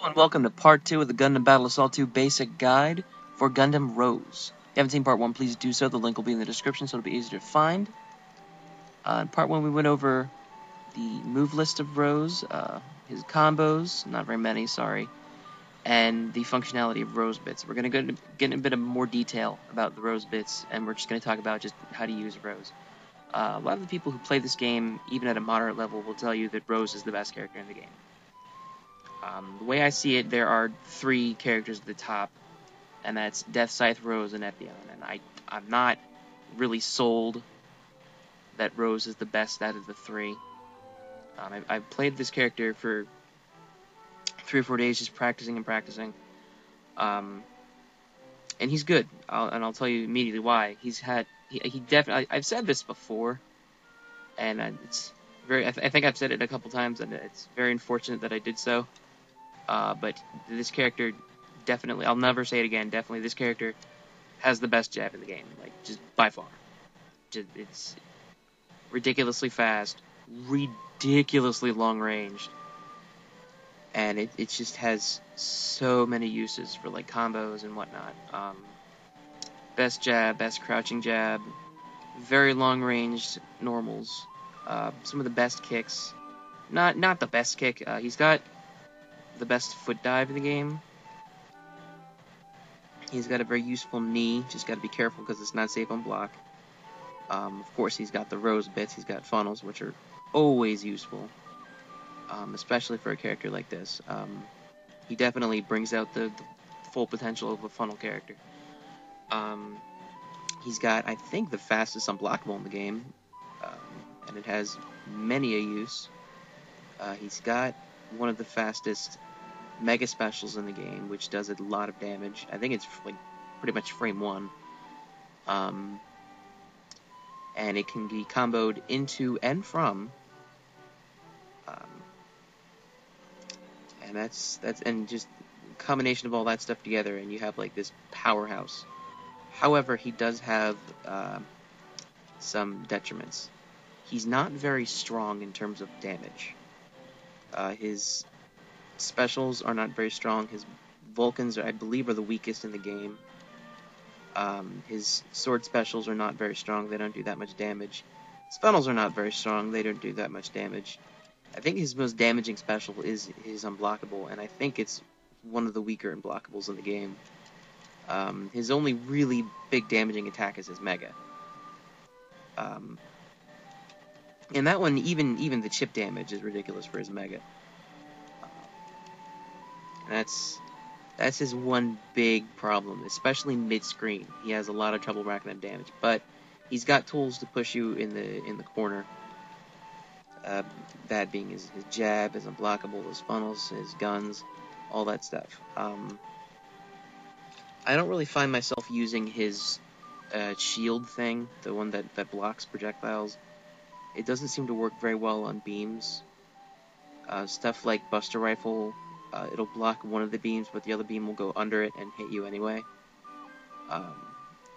And welcome to part 2 of the Gundam Battle Assault 2 basic guide for Gundam Rose. If you haven't seen part 1, please do so. The link will be in the description, so it'll be easier to find. In part 1, we went over the move list of Rose, his combos, not very many, sorry, and the functionality of Rose bits. We're going to get in a bit of more detail about the Rose bits, and we're just going to talk about just how to use Rose. A lot of the people who play this game, even at a moderate level, will tell you that Rose is the best character in the game. The way I see it, there are 3 characters at the top, and that's Death Scythe, Rose, and Epion. And I'm not really sold that Rose is the best out of the 3. I've played this character for 3 or 4 days, just practicing and practicing. And he's good. I'll tell you immediately why. He definitely. I've said this before, and it's very. I think I've said it a couple times, and it's very unfortunate that I did so. But this character definitely, I'll never say it again, definitely this character has the best jab in the game, like, just by far. It's ridiculously fast, ridiculously long-ranged, and it just has so many uses for, like, combos and whatnot. Best jab, best crouching jab, very long-ranged normals, some of the best kicks. Not the best kick, he's got the best foot dive in the game. He's got a very useful knee, just got to be careful because it's not safe on block. Of course, he's got the Rose bits, he's got funnels, which are always useful, especially for a character like this. He definitely brings out the full potential of a funnel character. He's got, I think, the fastest unblockable in the game, and it has many a use. He's got one of the fastest mega specials in the game, which does a lot of damage. I think it's like pretty much frame 1. And it can be comboed into and from. And that's just a combination of all that stuff together, and you have like this powerhouse. However, he does have some detriments. He's not very strong in terms of damage. His specials are not very strong. His Vulcans, I believe, are the weakest in the game. His sword specials are not very strong. They don't do that much damage. His funnels are not very strong. They don't do that much damage. I think his most damaging special is his unblockable, and I think it's one of the weaker unblockables in the game. His only really big damaging attack is his Mega. And that one, even the chip damage is ridiculous for his Mega. That's his one big problem, especially mid-screen. He has a lot of trouble racking up damage, but he's got tools to push you in the corner. That being his jab, his unblockable, his funnels, his guns, all that stuff. I don't really find myself using his shield thing, the one that blocks projectiles. It doesn't seem to work very well on beams. Stuff like Buster Rifle, it'll block one of the beams, but the other beam will go under it and hit you anyway.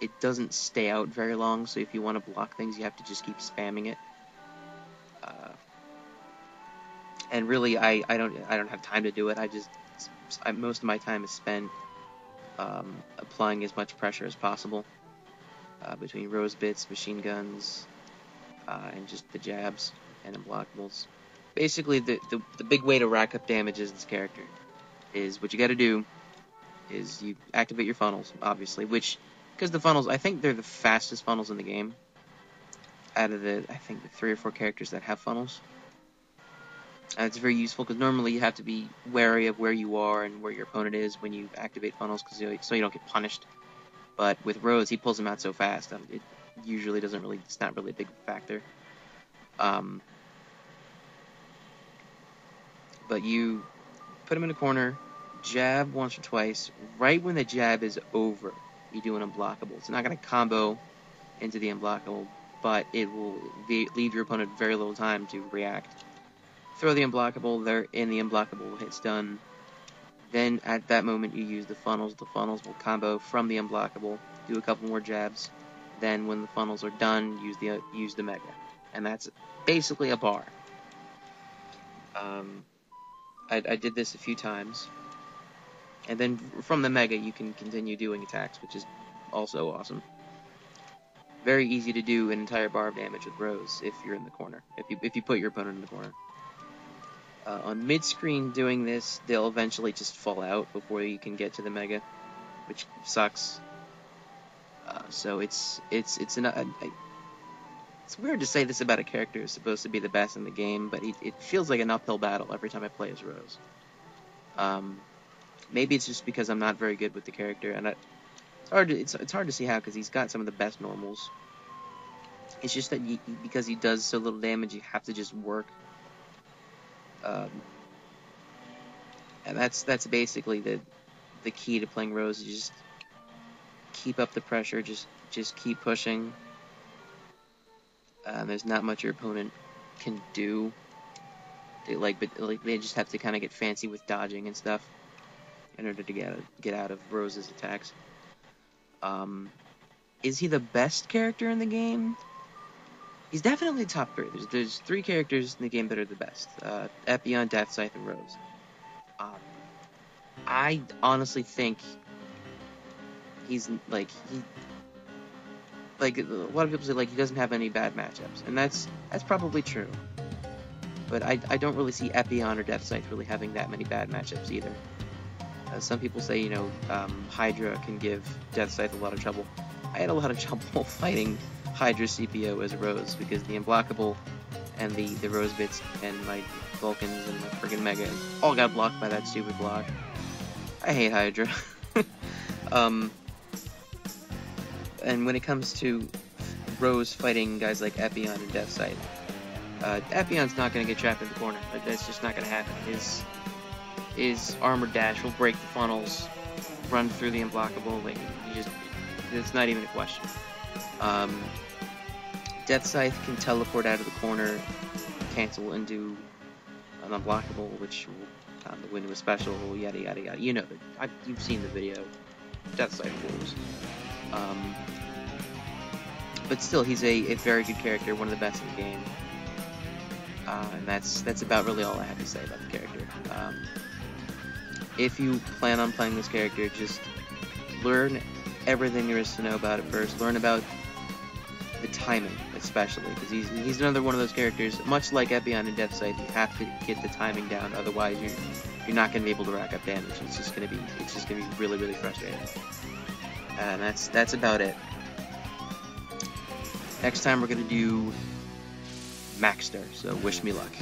It doesn't stay out very long, so if you want to block things, you have to just keep spamming it. And really, I don't have time to do it. Most of my time is spent applying as much pressure as possible between Rose bits, machine guns, and just the jabs and unblockables. Basically, the big way to rack up damage as this character is what you gotta do is you activate your funnels, obviously, because the funnels, I think they're the fastest funnels in the game out of the 3 or 4 characters that have funnels. And it's very useful because normally you have to be wary of where you are and where your opponent is when you activate funnels, so you don't get punished. But with Rose, he pulls them out so fast, it usually it's not really a big factor. But you put him in a corner, jab once or twice. Right when the jab is over, you do an unblockable. It's not going to combo into the unblockable, but it will leave your opponent very little time to react. Throw the unblockable, they're in the unblockable, it's done. Then at that moment you use the funnels. The funnels will combo from the unblockable, do a couple more jabs. Then when the funnels are done, use the Mega. And that's basically a bar. I did this a few times. And then from the Mega, you can continue doing attacks, which is also awesome. Very easy to do an entire bar of damage with Rose if you're in the corner, if you put your opponent in the corner. On mid-screen doing this, they'll eventually just fall out before you can get to the Mega, which sucks. So it's weird to say this about a character who's supposed to be the best in the game, but it feels like an uphill battle every time I play as Rose. Maybe it's just because I'm not very good with the character, and it's hard to see how, because he's got some of the best normals. It's just that because he does so little damage, you have to just work. And that's basically the key to playing Rose. You just keep up the pressure, just keep pushing. There's not much your opponent can do. They just have to kind of get fancy with dodging and stuff in order to get out of Rose's attacks. Is he the best character in the game? He's definitely top 3. There's 3 characters in the game that are the best: Epion, Death Scythe, and Rose. I honestly think he's like a lot of people say he doesn't have any bad matchups, and that's probably true. But I don't really see Epion or Death Scythe really having that many bad matchups either. Some people say, Hydra can give Death Scythe a lot of trouble. I had a lot of trouble fighting Hydra CPO as Rose, because the Unblockable and the Rose Bits and my Vulcans and my friggin' Mega all got blocked by that stupid block. I hate Hydra. And when it comes to Rose fighting guys like Epion and Death Scythe, Epion's not going to get trapped in the corner. That's just not going to happen. His Armored Dash will break the funnels, run through the Unblockable. It's not even a question. Death Scythe can teleport out of the corner, cancel into an Unblockable, which will go into a special, yada yada yada. You've seen the video. Death Scythe rules. But still, he's a very good character, one of the best in the game. And that's about really all I have to say about the character. If you plan on playing this character, just learn everything there is to know about it first. Learn about the timing, especially, because he's another one of those characters, much like Epion and Death Scythe. You have to get the timing down, otherwise you're not going to be able to rack up damage. It's just going to be really, really frustrating. And that's about it. Next time we're going to do Maxter, so wish me luck.